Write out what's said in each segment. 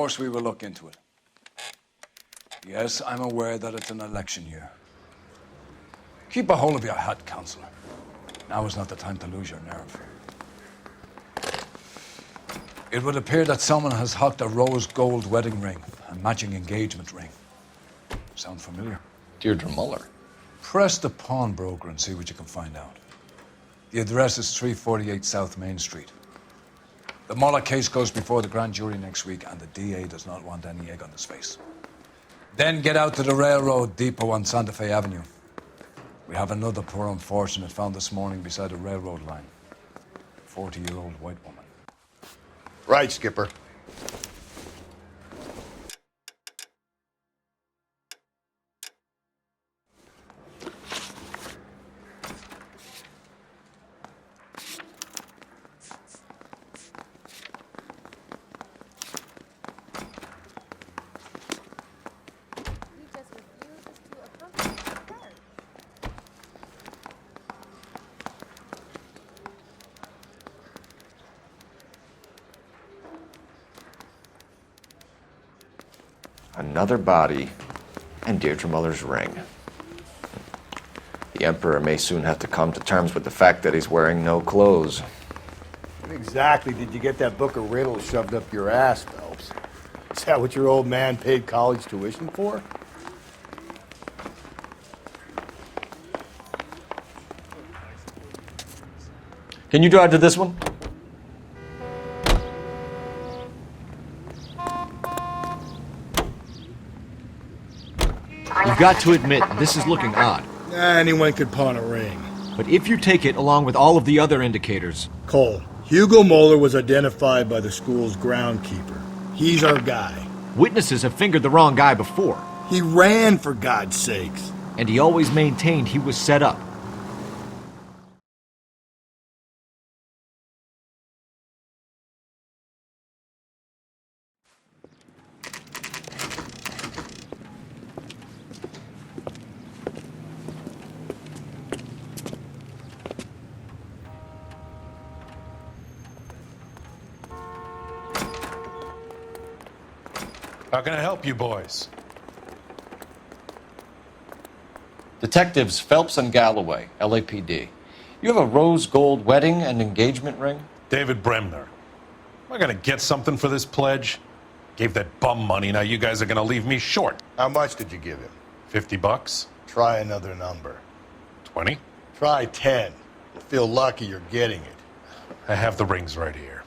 course we will look into it. Yes, I'm aware that it's an election year. Keep a hold of your head, Counselor. Now is not the time to lose your nerve. It would appear that someone has hocked a rose gold wedding ring and matching engagement ring. Sound familiar? Deirdre Muller. Press the pawnbroker and see what you can find out. The address is 348 South Main Street. The Muller case goes before the grand jury next week, and the DA does not want any egg on his face. Then get out to the railroad depot on Santa Fe Avenue. We have another poor unfortunate found this morning beside a railroad line. 40-year-old white woman. Right, Skipper. Another body, and Deirdre Muller's ring. The Emperor may soon have to come to terms with the fact that he's wearing no clothes. When exactly did you get that book of riddles shoved up your ass, Phelps? Is that what your old man paid college tuition for? Can you drive to this one? You've got to admit, this is looking odd. Anyone could pawn a ring. But if you take it along with all of the other indicators... Cole, Hugo Moeller was identified by the school's groundkeeper. He's our guy. Witnesses have fingered the wrong guy before. He ran, for God's sakes. And he always maintained he was set up. How can I help you boys? Detectives Phelps and Galloway, LAPD. You have a rose gold wedding and engagement ring? David Bremner. Am I gonna get something for this pledge? Gave that bum money, now you guys are gonna leave me short. How much did you give him? $50? Try another number. 20? Try 10. You'll feel lucky you're getting it. I have the rings right here.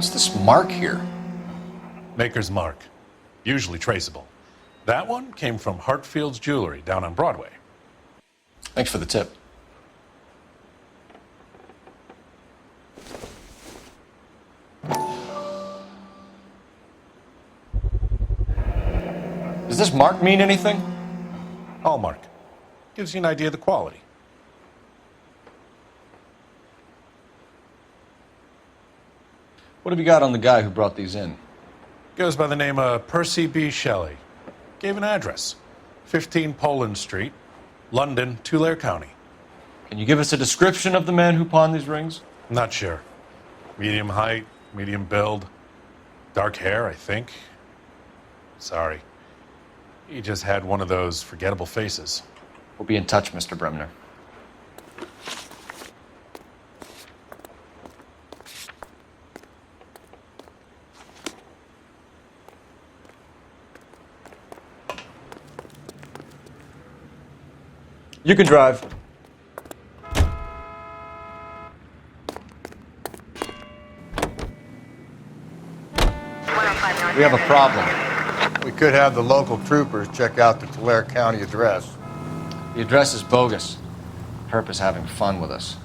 What's this mark here? Maker's mark. Usually traceable. That one came from Hartfield's Jewelry down on Broadway. Thanks for the tip. Does this mark mean anything? Hallmark. Gives you an idea of the quality. What have you got on the guy who brought these in? Goes by the name of Percy B. Shelley. Gave an address. 15 Poland Street, London, Tulare County. Can you give us a description of the man who pawned these rings? Not sure. Medium height, medium build. Dark hair, I think. Sorry. He just had one of those forgettable faces. We'll be in touch, Mr. Bremner. You can drive. We have a problem. We could have the local troopers check out the Tulare County address. The address is bogus. Herp is having fun with us.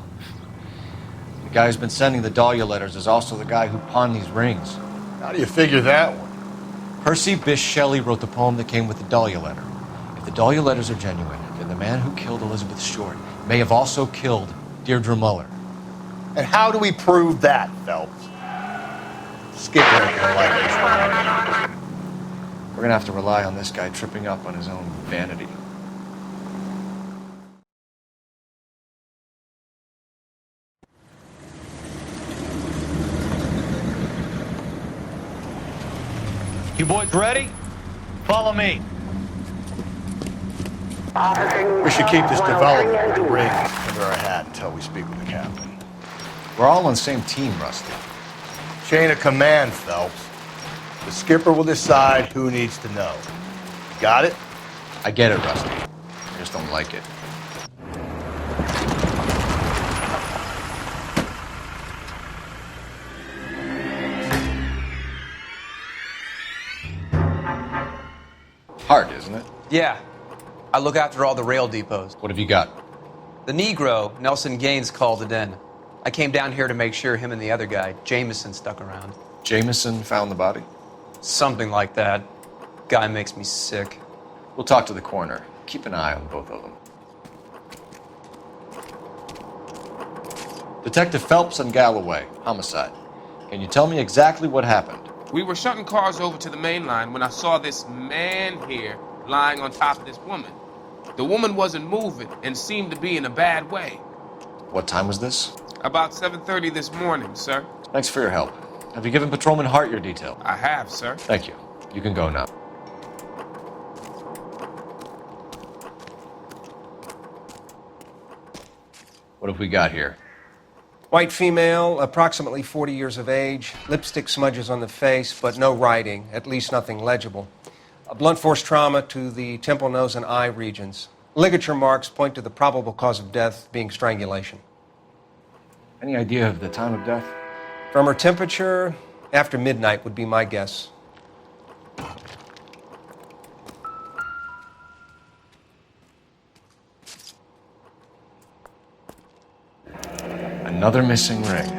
The guy who's been sending the Dahlia letters is also the guy who pawned these rings. How do you figure that one? Percy Bysshe Shelley wrote the poem that came with the Dahlia letter. If the Dahlia letters are genuine, then the man who killed Elizabeth Short may have also killed Deirdre Muller. And how do we prove that, Phelps? Skipper ain't gonna like this. We're gonna have to rely on this guy tripping up on his own vanity. You boys ready? Follow me. We should keep this development with the ring under our hat until we speak with the captain. We're all on the same team, Rusty. Chain of command, Phelps. The skipper will decide who needs to know. Got it? I get it, Rusty. I just don't like it. Hard, isn't it? Yeah. I look after all the rail depots. What have you got? The Negro, Nelson Gaines, called it in. I came down here to make sure him and the other guy, Jameson, stuck around. Jameson found the body? Something like that. Guy makes me sick. We'll talk to the coroner. Keep an eye on both of them. Detective Phelps and Galloway, homicide. Can you tell me exactly what happened? We were shunting cars over to the main line when I saw this man here lying on top of this woman. The woman wasn't moving and seemed to be in a bad way. What time was this? About 7:30 this morning, sir. Thanks for your help. Have you given Patrolman Hart your detail? I have, sir. Thank you. You can go now. What have we got here? White female, approximately 40 years of age, lipstick smudges on the face, but no writing, at least nothing legible. A blunt force trauma to the temple, nose, and eye regions. Ligature marks point to the probable cause of death being strangulation. Any idea of the time of death? From her temperature, after midnight would be my guess. Another missing ring.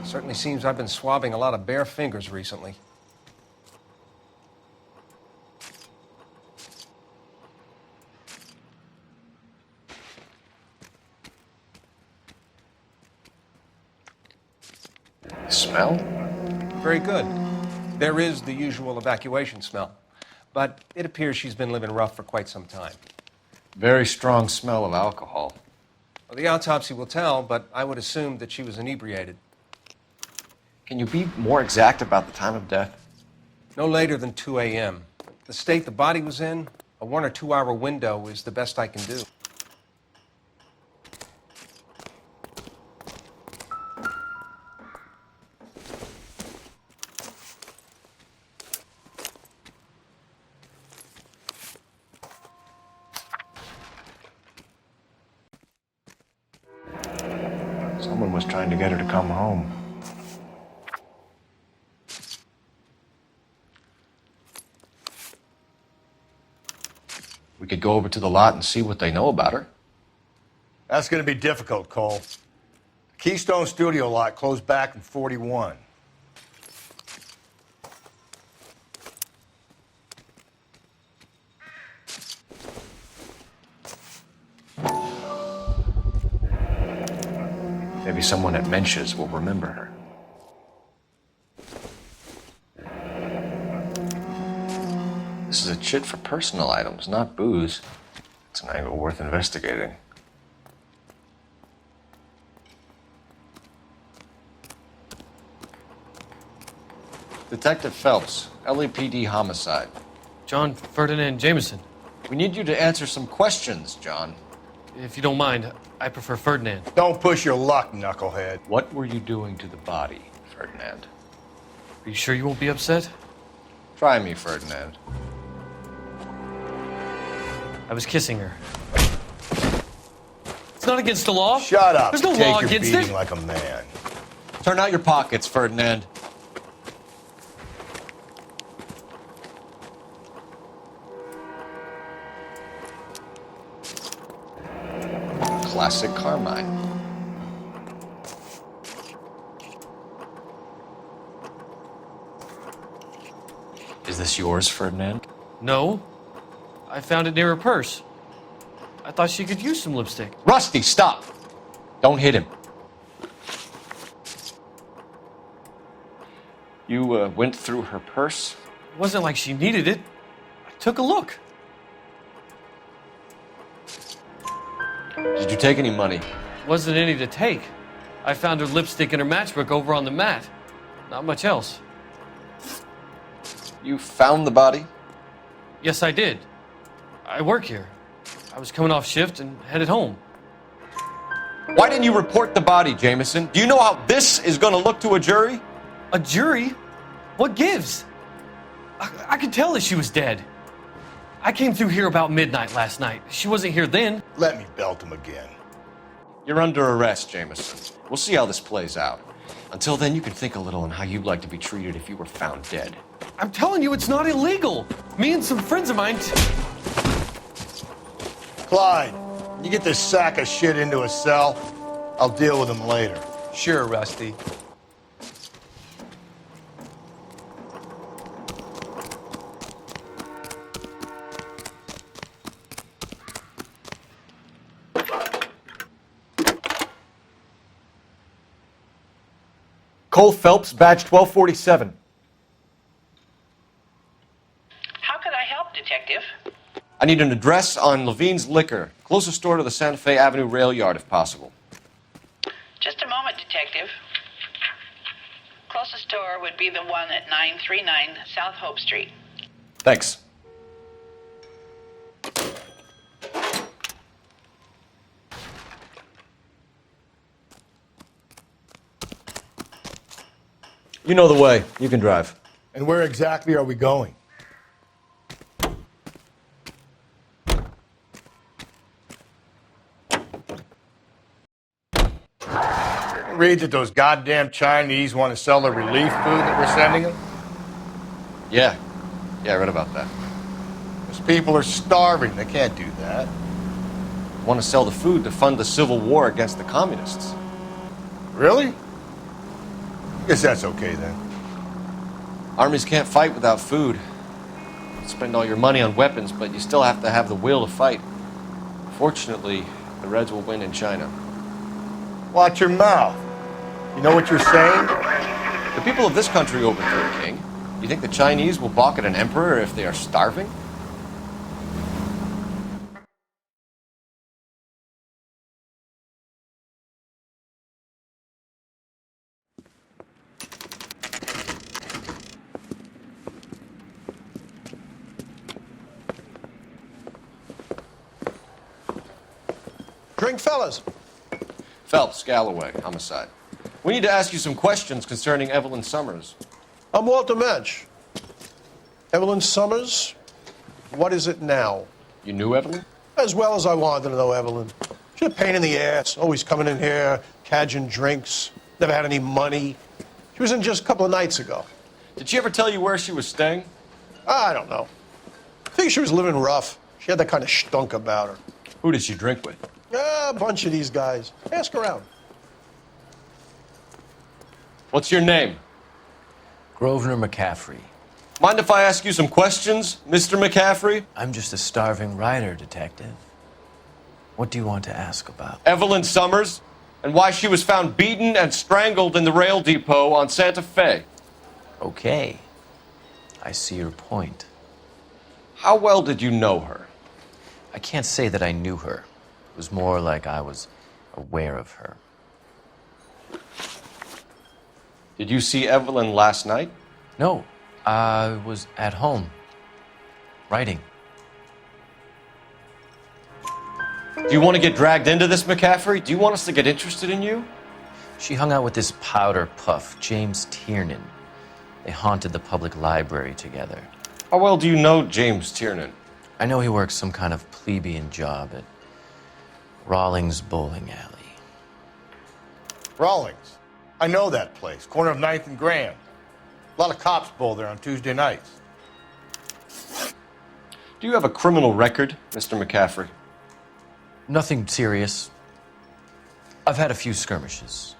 Certainly seems I've been swabbing a lot of bare fingers recently. Smell? Very good. There is the usual evacuation smell, but it appears she's been living rough for quite some time. Very strong smell of alcohol. Well, the autopsy will tell, but I would assume that she was inebriated. Can you be more exact about the time of death? No later than 2 a.m. The state the body was in, a 1 or 2 hour window is the best I can do. Someone was trying to get her to come home. We could go over to the lot and see what they know about her. That's gonna be difficult, Cole. The Keystone Studio lot closed back in 41. Maybe someone at Mensch's will remember her. This is a chit for personal items, not booze. It's an angle worth investigating. Detective Phelps, LAPD homicide. John Ferdinand Jameson. We need you to answer some questions, John. If you don't mind, I prefer Ferdinand. Don't push your luck, knucklehead. What were you doing to the body, Ferdinand? Are you sure you won't be upset? Try me, Ferdinand. I was kissing her. It's not against the law. Shut up. There's no Take law your against beating it. like a man. Turn out your pockets, Ferdinand. Classic Carmine. Is this yours, Ferdinand? No. I found it near her purse. I thought she could use some lipstick. Rusty, stop! Don't hit him. You went through her purse? It wasn't like she needed it. I took a look. Did you take any money? Wasn't any to take. I found her lipstick and her matchbook over on the mat. Not much else. You found the body? Yes, I did. I work here. I was coming off shift and headed home. Why didn't you report the body, Jameson? Do you know how this is going to look to a jury? A jury? What gives? I could tell that she was dead. I came through here about midnight last night. She wasn't here then. Let me belt him again. You're under arrest, Jameson. We'll see how this plays out. Until then, you can think a little on how you'd like to be treated if you were found dead. I'm telling you, it's not illegal. Me and some friends of mine... Clyde, you get this sack of shit into a cell. I'll deal with him later. Sure, Rusty. Cole Phelps, badge 1247. How could I help, Detective? I need an address on Levine's Liquor, closest store to the Santa Fe Avenue rail yard, if possible. Just a moment, Detective. Closest store would be the one at 939 South Hope Street. Thanks. You know the way. You can drive. And where exactly are we going? Read that those goddamn Chinese want to sell the relief food that we're sending them? Yeah. Yeah, I read about that. Those people are starving. They can't do that. Want to sell the food to fund the civil war against the communists. Really? Guess that's okay then. Armies can't fight without food. You spend all your money on weapons, but you still have to have the will to fight. Fortunately, the Reds will win in China. Watch your mouth. You know what you're saying? The people of this country overthrew a king. You think the Chinese will balk at an emperor if they are starving? Drink, fellas. Phelps, Galloway, homicide. We need to ask you some questions concerning Evelyn Summers. I'm Walter Mensch. Evelyn Summers, what is it now? You knew Evelyn? As well as I wanted to know Evelyn. She's a pain in the ass, always coming in here, cadging drinks, never had any money. She was in just a couple of nights ago. Did she ever tell you where she was staying? I don't know. I think she was living rough. She had that kind of stunk about her. Who did she drink with? A bunch of these guys. Ask around. What's your name? Grosvenor McCaffrey. Mind if I ask you some questions, Mr. McCaffrey? I'm just a starving writer, Detective. What do you want to ask about? Evelyn Summers, and why she was found beaten and strangled in the rail depot on Santa Fe. Okay. I see your point. How well did you know her? I can't say that I knew her. It was more like I was aware of her. Did you see Evelyn last night? No. I was at home. Writing. Do you want to get dragged into this, McCaffrey? Do you want us to get interested in you? She hung out with this powder puff, James Tiernan. They haunted the public library together. How well do you know James Tiernan? I know he works some kind of plebeian job at Rawlings Bowling Alley. Rawlings. I know that place. Corner of 9th and Grand. A lot of cops bowl there on Tuesday nights. Do you have a criminal record, Mr. McCaffrey? Nothing serious. I've had a few skirmishes.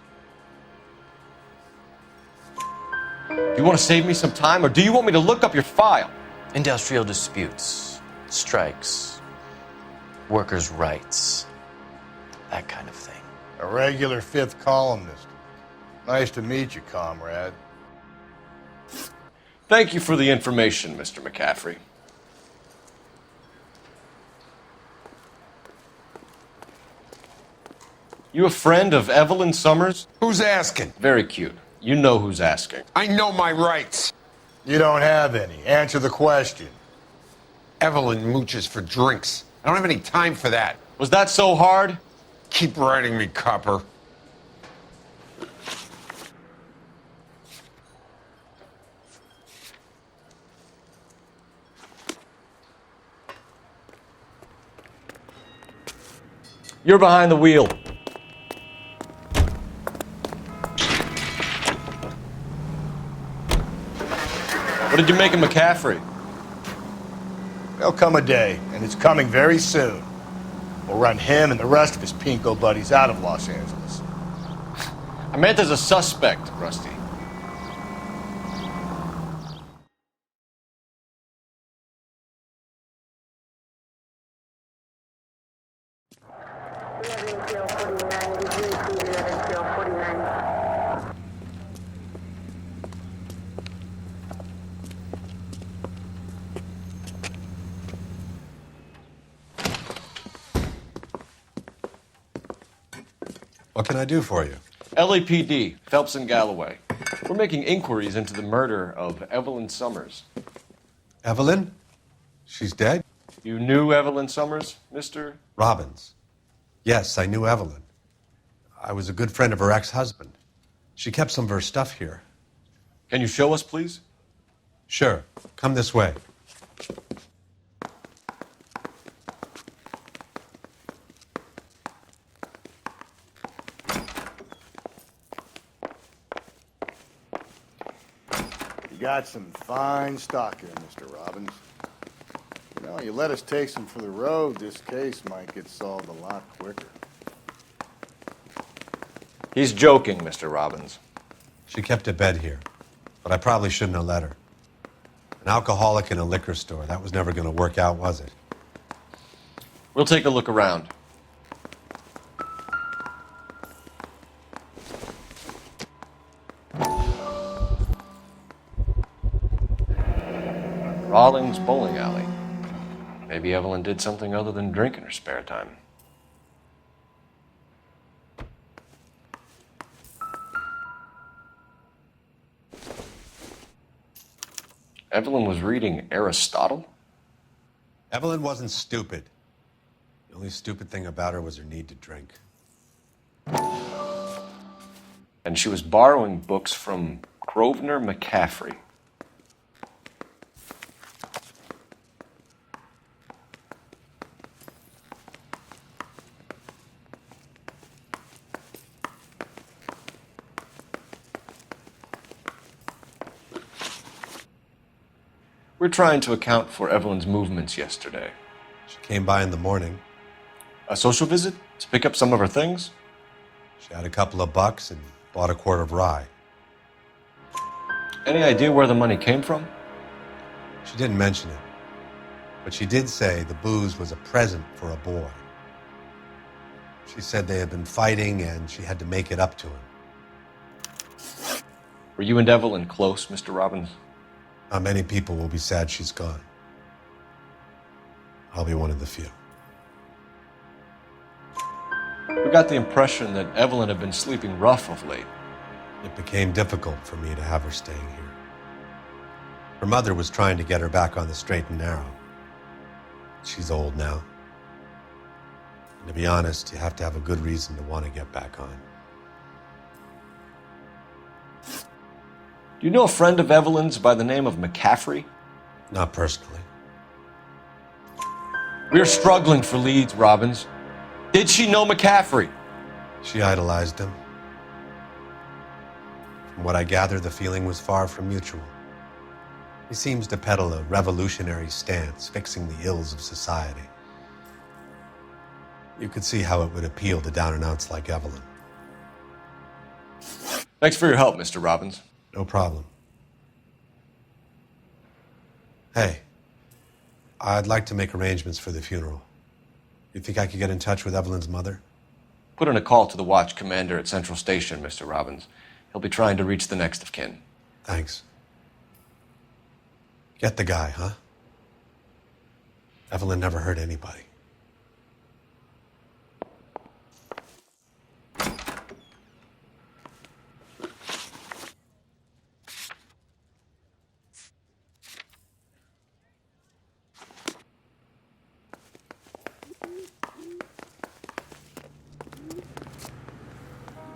Do you want to save me some time, or do you want me to look up your file? Industrial disputes, strikes, workers' rights, that kind of thing. A regular fifth columnist. Nice to meet you, comrade. Thank you for the information, Mr. McCaffrey. You a friend of Evelyn Summers? Who's asking? Very cute. You know who's asking. I know my rights. You don't have any. Answer the question. Evelyn mooches for drinks. I don't have any time for that. Was that so hard? Keep writing me, copper. You're behind the wheel. What did you make of McCaffrey? There'll come a day, and it's coming very soon. We'll run him and the rest of his pinko buddies out of Los Angeles. I meant as a suspect, Rusty. What can I do for you? LAPD, Phelps and Galloway. We're making inquiries into the murder of Evelyn Summers. Evelyn? She's dead? You knew Evelyn Summers, Mr. Robbins. Yes, I knew Evelyn. I was a good friend of her ex-husband. She kept some of her stuff here. Can you show us, please? Sure. Come this way. You got some fine stock here, Mr. Robbins. You know, you let us take some for the road, this case might get solved a lot quicker. He's joking, Mr. Robbins. She kept a bed here, but I probably shouldn't have let her. An alcoholic in a liquor store, that was never going to work out, was it? We'll take a look around. Rawlings Bowling Alley. Maybe Evelyn did something other than drink in her spare time. Evelyn was reading Aristotle? Evelyn wasn't stupid. The only stupid thing about her was her need to drink. And she was borrowing books from Grosvenor McCaffrey. We're trying to account for Evelyn's movements yesterday. She came by in the morning. A social visit? To pick up some of her things? She had a couple of bucks and bought a quart of rye. Any idea where the money came from? She didn't mention it, but she did say the booze was a present for a boy. She said they had been fighting and she had to make it up to him. Were you and Evelyn close, Mr. Robbins? Not many people will be sad she's gone. I'll be one of the few. We got the impression that Evelyn had been sleeping rough of late. It became difficult for me to have her staying here. Her mother was trying to get her back on the straight and narrow. She's old now. And to be honest, you have to have a good reason to want to get back on. Do you know a friend of Evelyn's by the name of McCaffrey? Not personally. We're struggling for leads, Robbins. Did she know McCaffrey? She idolized him. From what I gather, the feeling was far from mutual. He seems to peddle a revolutionary stance, fixing the ills of society. You could see how it would appeal to down-and-outs like Evelyn. Thanks for your help, Mr. Robbins. No problem. Hey, I'd like to make arrangements for the funeral. You think I could get in touch with Evelyn's mother? Put in a call to the watch commander at Central Station, Mr. Robbins. He'll be trying to reach the next of kin. Thanks. Get the guy, huh? Evelyn never hurt anybody.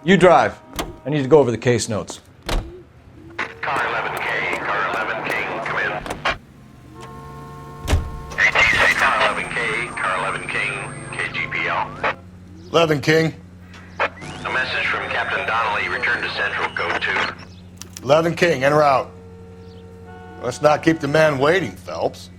You drive. I need to go over the case notes. Car 11K, car 11 King, come in. ATC, car 11K, car 11 King, KGPL. 11 King. A message from Captain Donnelly, return to Central, code 2. 11 King, en route. Let's not keep the man waiting, Phelps.